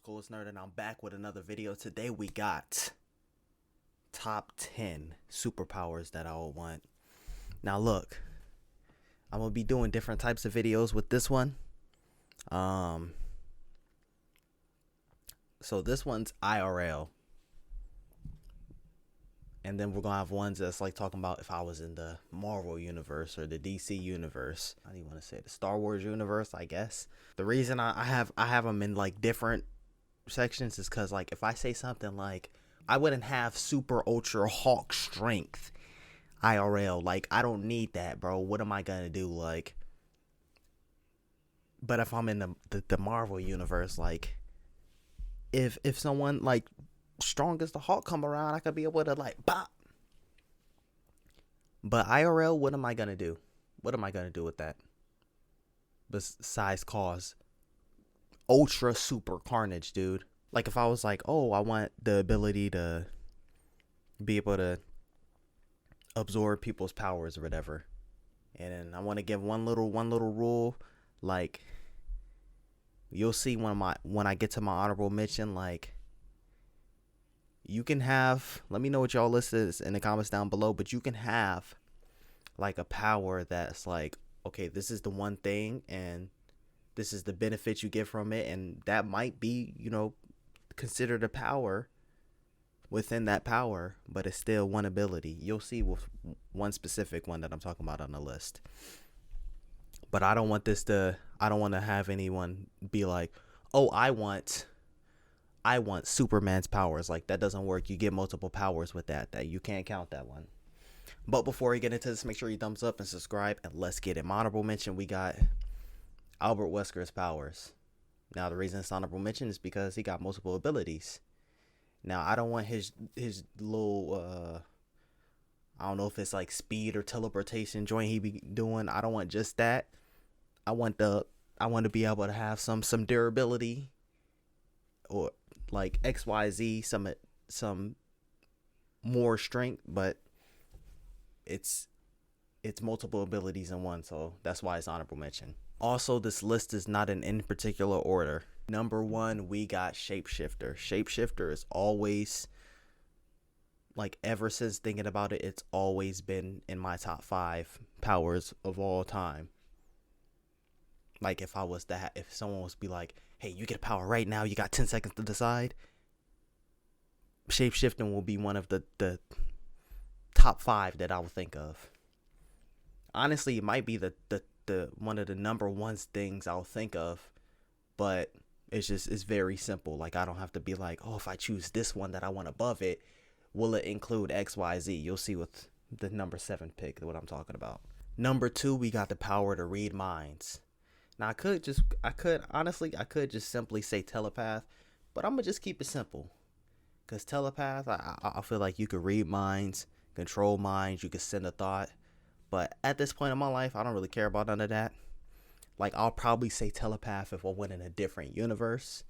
host, Coolest Nerd, and I'm back with another video. Today we got top 10 superpowers that I would want. Now look, I'm going to be doing different types of videos with this one. So this one's IRL. And then we're going to have ones that's like talking about if I was in the Marvel universe or the DC universe. I don't even want to say the Star Wars universe, I guess. The reason I have them in like different sections is because like if I say something like I wouldn't have super ultra Hulk strength IRL, like I don't need that, bro. What am I going to do? Like, but if I'm in the Marvel universe, like if someone like strong as the Hulk come around, I could be able to like bop. But IRL, what am I gonna do? What am I gonna do with that? Besides cause ultra super carnage, dude. Like if I was like, oh, I want the ability to be able to absorb people's powers or whatever, and then I want to give one little rule, like you'll see when I get to my honorable mention, like you can have, let me know what y'all list is in the comments down below, but you can have like a power that's like, okay, this is the one thing and this is the benefit you get from it, and that might be, you know, considered a power within that power, but it's still one ability. You'll see with one specific one that I'm talking about on the list. But I don't want to have anyone be like, oh, I want Superman's powers. Like that doesn't work. You get multiple powers with that you can't count that one. But before we get into this, make sure you thumbs up and subscribe, and let's get it. My honorable mention, we got Albert Wesker's powers. Now the reason it's honorable mention is because he got multiple abilities. Now I don't want his little I don't know if it's like speed or teleportation joint he be doing. I don't want just that. I want to be able to have some durability, or like XYZ, some more strength, but it's multiple abilities in one, so that's why it's honorable mention. Also, this list is not in any particular order. Number 1, we got Shapeshifter. Shapeshifter is always, like ever since thinking about it, it's always been in my top 5 powers of all time. Like if someone was to be like, hey, you get a power right now, you got 10 seconds to decide, shapeshifting will be one of the top 5 that I will think of. Honestly, it might be the one of the number 1 things I'll think of, but it's very simple. Like I don't have to be like, oh, if I choose this one that I want above it, will it include XYZ? You'll see with the number 7 pick what I'm talking about. Number 2, we got the power to read minds. Now I could just simply say telepath, but I'm gonna just keep it simple. Cause telepath, I feel like you could read minds, control minds, you could send a thought. But at this point in my life, I don't really care about none of that. Like I'll probably say telepath if I went in a different universe.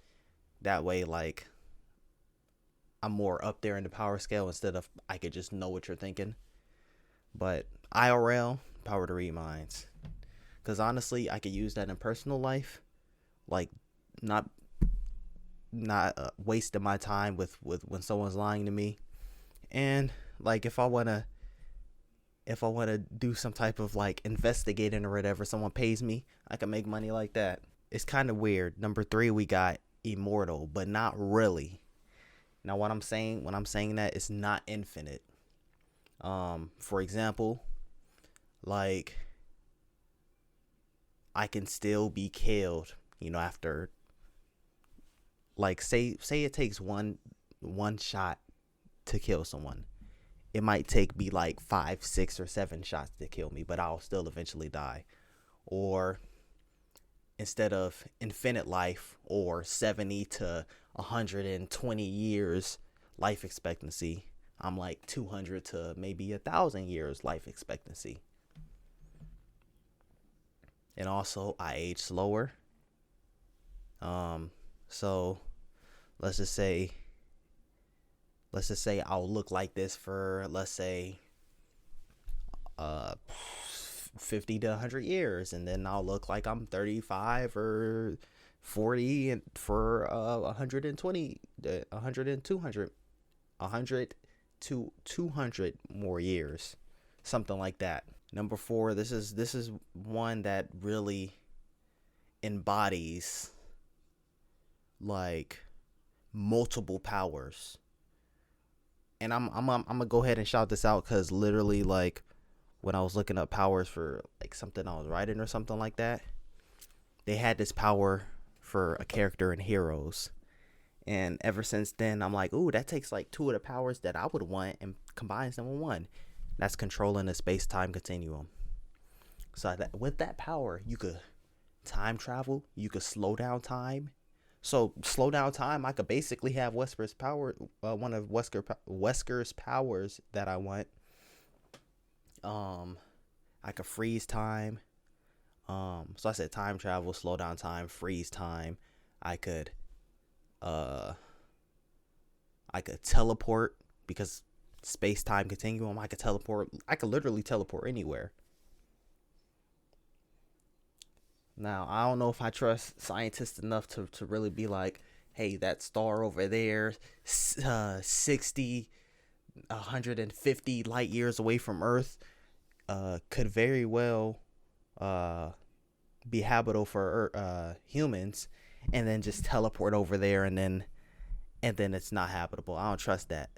That way, like I'm more up there in the power scale instead of I could just know what you're thinking. But IRL, power to read minds. Because honestly, I could use that in personal life, like not wasting my time with when someone's lying to me. And like if I wanna do some type of like investigating or whatever, someone pays me, I can make money like that. It's kind of weird. Number 3, we got Immortal, but not really. Now when I'm saying that, it's not infinite. For example, like I can still be killed, you know, after like say it takes one shot to kill someone. It might take me like 5, 6, or 7 shots to kill me, but I'll still eventually die. Or instead of infinite life or 70 to 120 years life expectancy, I'm like 200 to maybe 1,000 years life expectancy. And also I age slower. So let's just say I'll look like this for, let's say 50 to 100 years, and then I'll look like I'm 35 or 40 and for 120, 100 and 200, 100 to 200 more years, something like that. Number 4, this is one that really embodies like multiple powers. And I'm gonna go ahead and shout this out because literally, like, when I was looking up powers for like something I was writing or something like that, they had this power for a character in Heroes. And ever since then, I'm like, ooh, that takes like 2 of the powers that I would want and combines them in one. That's controlling the space-time continuum. So that with that power, you could time travel. You could slow down time. So slow down time, I could basically have Wesker's power, one of Wesker's powers that I want. I could freeze time. So I said time travel, slow down time, freeze time. I could teleport because space-time continuum. I could teleport. I could literally teleport anywhere. Now, I don't know if I trust scientists enough to really be like, hey, that star over there, 60, 150 light years away from Earth, could very well be habitable for humans, and then just teleport over there, and then it's not habitable. I don't trust that.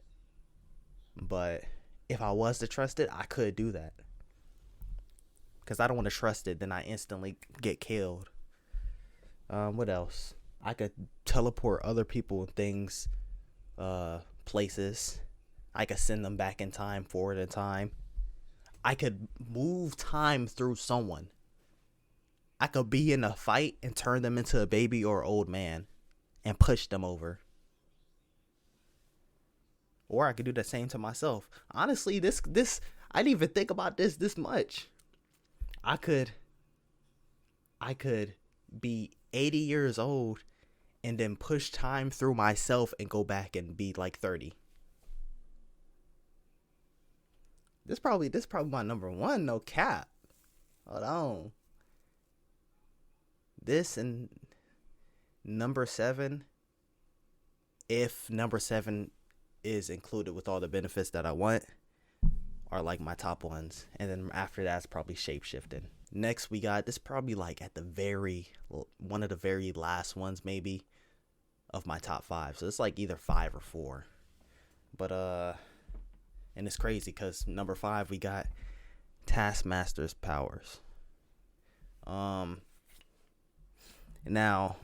But if I was to trust it, I could do that. Because I don't want to trust it, then I instantly get killed. What else? I could teleport other people and things, places. I could send them back in time, forward in time. I could move time through someone. I could be in a fight and turn them into a baby or old man and push them over. Or I could do the same to myself. Honestly, this I didn't even think about this much. I could be 80 years old and then push time through myself and go back and be like 30. This probably my number 1, no cap. Hold on. This and number 7, if number 7 is included with all the benefits that I want, are like my top ones. And then after that's probably shapeshifting. Next we got this, probably like at the one of the very last ones maybe of my top 5. So it's like either 5 or 4. But and it's crazy because number 5 we got Taskmaster's powers. Now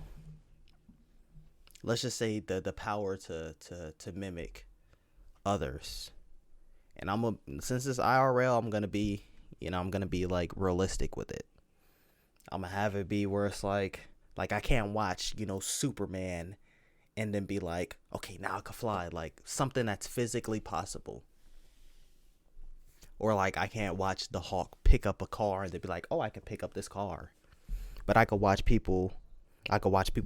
let's just say the power to mimic others. And since it's IRL, I'm gonna be like realistic with it. I'm gonna have it be where it's like I can't watch, Superman and then be like, okay, now I can fly, like something that's physically possible. Or like I can't watch the Hulk pick up a car and then be like, oh, I can pick up this car. But I could watch people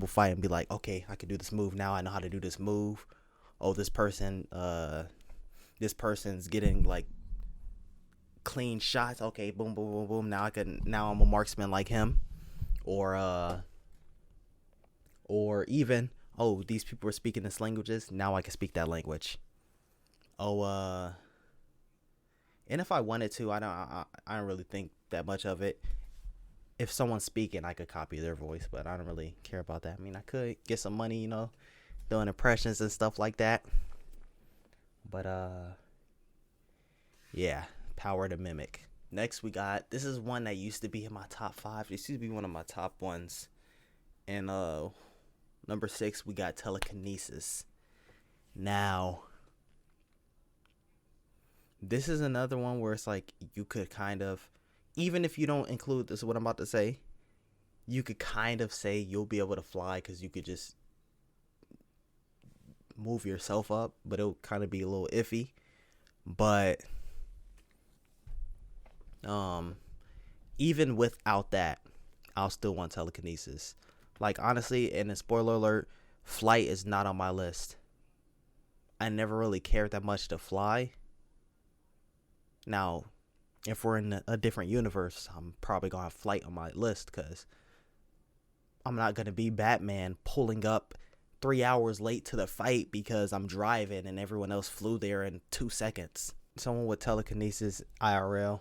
fight and be like, okay, I can do this move now. I know how to do this move. Oh, this person's getting like clean shots. Okay, boom, boom, boom, boom. Now I'm a marksman like him. Or even, oh, these people are speaking this languages. Now I can speak that language. Oh, and if I wanted to, I don't really think that much of it. If someone's speaking, I could copy their voice, but I don't really care about that. I mean, I could get some money, doing impressions and stuff like that. But yeah, power to mimic. Next we got, this is one that used to be in my top 5. This used to be one of my top ones. And number 6 we got telekinesis. Now this is another one where it's like you could kind of, even if you don't include this, what I'm about to say, you could kind of say you'll be able to fly because you could just move yourself up, but it'll kind of be a little iffy. But even without that, I'll still want telekinesis. Like, honestly, and a spoiler alert, flight is not on my list. I never really cared that much to fly. Now, if we're in a different universe, I'm probably gonna have flight on my list because I'm not gonna be Batman pulling up 3 hours late to the fight because I'm driving and everyone else flew there in 2 seconds. Someone with telekinesis IRL,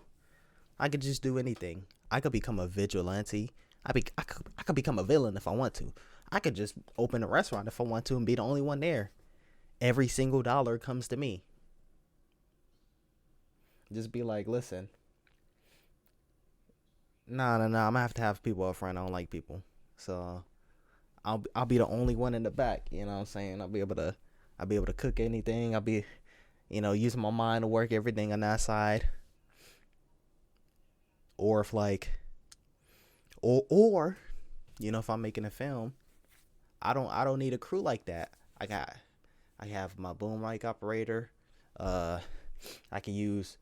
I could just do anything. I could become a vigilante. I could become a villain if I want to. I could just open a restaurant if I want to and be the only one there. Every single dollar comes to me. Just be like, listen, nah. I'm gonna have to have people up front. I don't like people, so I'll be the only one in the back. You know what I'm saying? I'll be able to cook anything. I'll be, using my mind to work everything on that side. Or if like, or if I'm making a film, I don't need a crew like that. I have my boom mic operator. I can use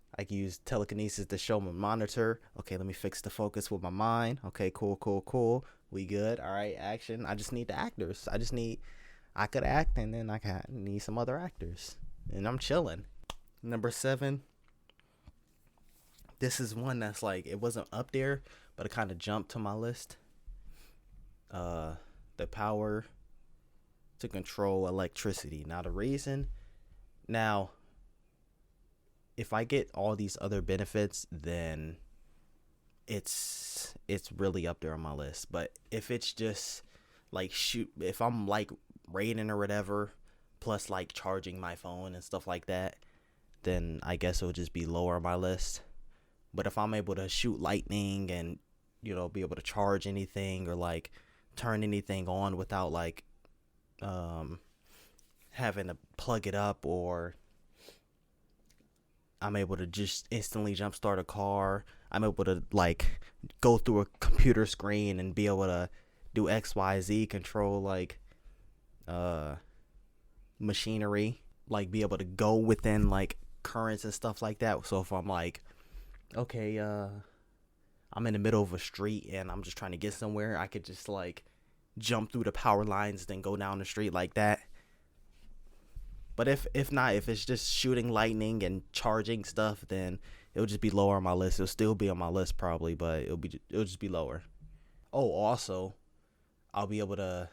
telekinesis to show my monitor. Okay, let me fix the focus with my mind. Okay, cool. We good. All right, action. I just need the actors. I could act, and then I need some other actors, and I'm chilling. Number 7. This is one that's like, it wasn't up there, but it kind of jumped to my list. The power to control electricity. Now, if I get all these other benefits, then it's really up there on my list. But if it's just like if I'm like raiding or whatever, plus like charging my phone and stuff like that, then I guess it'll just be lower on my list. But if I'm able to shoot lightning and be able to charge anything or like turn anything on without like having to plug it up, or I'm able to just instantly jumpstart a car. I'm able to like go through a computer screen and be able to do XYZ, control like machinery, like be able to go within like currents and stuff like that. So if I'm like, okay, I'm in the middle of a street and I'm just trying to get somewhere, I could just like jump through the power lines, then go down the street like that. But if it's just shooting lightning and charging stuff, then it'll just be lower on my list. It'll still be on my list probably, but it'll just be lower. Oh, also, I'll be able to.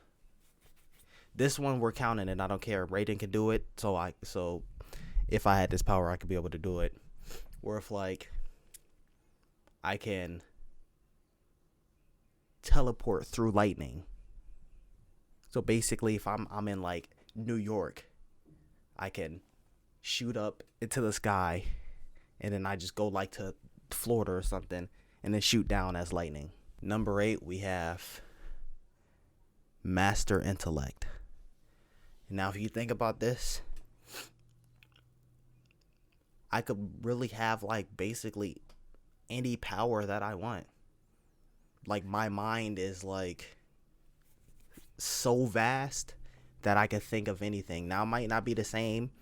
This one we're counting it. I don't care. Raiden can do it, so if I had this power, I could be able to do it. Or if like I can teleport through lightning. So basically, if I'm in like New York, I can shoot up into the sky, and then I just go like to Florida or something, and then shoot down as lightning. Number 8, we have Master Intellect. Now, if you think about this, I could really have like basically any power that I want. Like my mind is like so vast that I could think of anything. Now, it might not be the same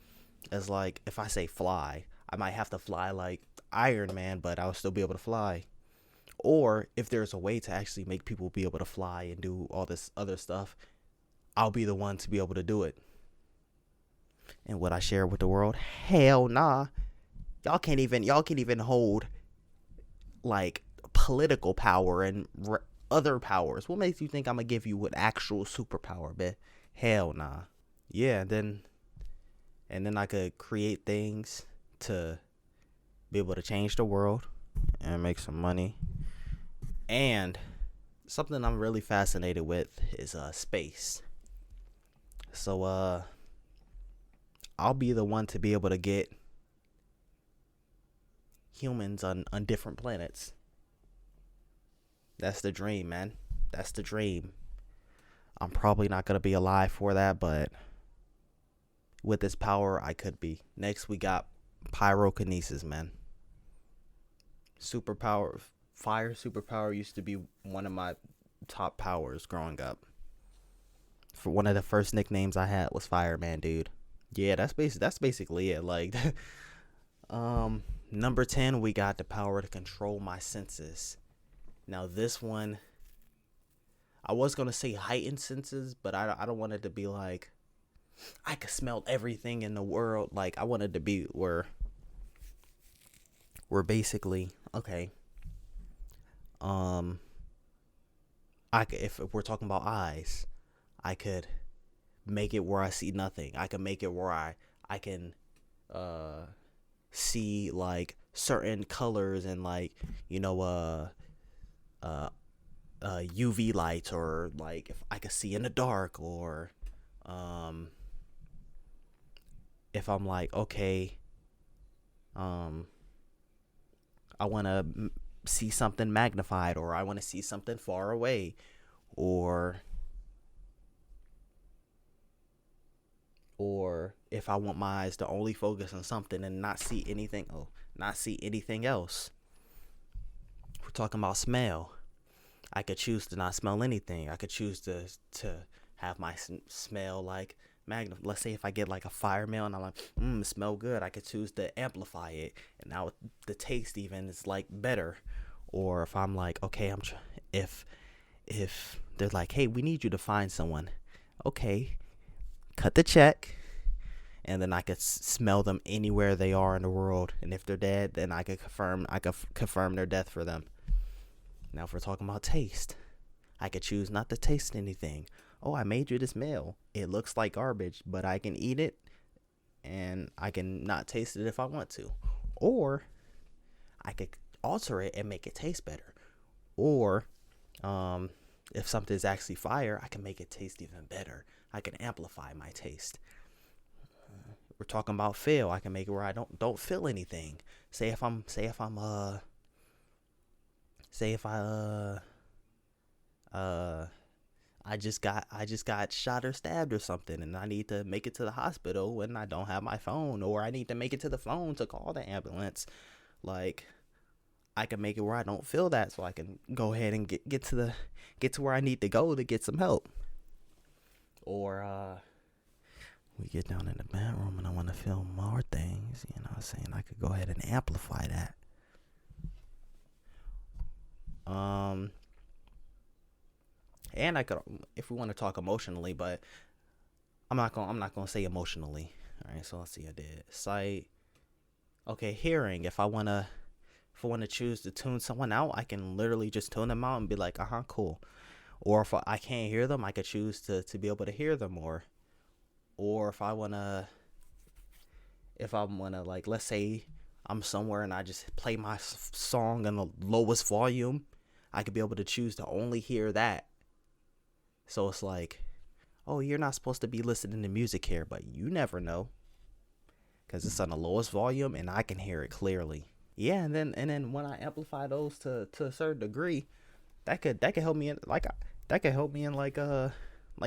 as like if I say fly. I might have to fly like Iron Man, but I'll still be able to fly. Or if there's a way to actually make people be able to fly and do all this other stuff, I'll be the one to be able to do it. And would I share it with the world? Hell nah. Y'all can't even hold like political power and other powers. What makes you think I'm gonna give you an actual superpower, man? Hell nah. Yeah, and then I could create things to be able to change the world and make some money. And something I'm really fascinated with is space. So I'll be the one to be able to get humans on different planets. That's the dream, man. That's the dream. I'm probably not going to be alive for that, but with this power, I could be. Next, we got Pyrokinesis, man. Fire superpower used to be one of my top powers growing up. For one of the first nicknames I had was Fireman, dude. Yeah, that's basically it. Like, number 10, we got the power to control my senses. Now, this one, I was going to say heightened senses, but I don't want it to be like, I could smell everything in the world. Like, I want it to be where basically, okay, I if we're talking about eyes, I could make it where I see nothing. I can make it where I can see like certain colors and like, you know, UV lights, or like if I could see in the dark, or if I'm like, okay, I want to see something magnified, or I want to see something far away, or if I want my eyes to only focus on something and not see anything else. We're talking about smell. I could choose to not smell anything. I could choose to have my smell like let's say if I get like a fire mail and I'm like, it smell good, I could choose to amplify it, and now the taste even is like better. Or if I'm like, okay, if they're like, hey, we need you to find someone, okay, cut the check, and then I could smell them anywhere they are in the world, and if they're dead, then I could confirm their death for them. Now if we're talking about taste, I could choose not to taste anything. Oh, I made you this meal. It looks like garbage, but I can eat it, and I can not taste it if I want to. Or I could alter it and make it taste better. Or if something's actually fire, I can make it taste even better. I can amplify my taste. We're talking about feel. I can make it where I don't feel anything. I just got shot or stabbed or something, and I need to make it to the hospital when I don't have my phone, or I need to make it to the phone to call the ambulance. Like, I can make it where I don't feel that, so I can go ahead and get to where I need to go to get some help. Or we get down in the bedroom and I want to feel more things, you know what I'm saying? I could go ahead and amplify that. And I could, if we want to talk emotionally, but I'm not gonna say emotionally. All right, so let's see. I did sight. Okay, hearing. If I wanna choose to tune someone out, I can literally just tune them out and be like, cool. Or if I can't hear them, I could choose to be able to hear them more. Or if I wanna like, let's say I'm somewhere and I just play my song in the lowest volume, I could be able to choose to only hear that. So it's like, oh, you're not supposed to be listening to music here, but you never know, because it's on the lowest volume and I can hear it clearly. Yeah, and then when I amplify those to a certain degree, that could help me in like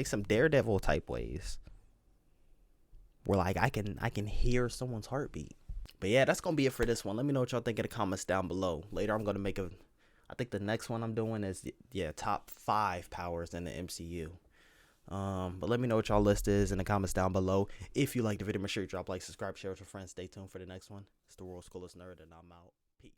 some Daredevil type ways, where like I can hear someone's heartbeat. But yeah, that's gonna be it for this one. Let me know what y'all think in the comments down below. Later I'm gonna make I think the next one I'm doing is top 5 powers in the MCU. But let me know what y'all list is in the comments down below. If you like the video, make sure you drop like, subscribe, share with your friends. Stay tuned for the next one. It's the world's coolest nerd, and I'm out. Peace.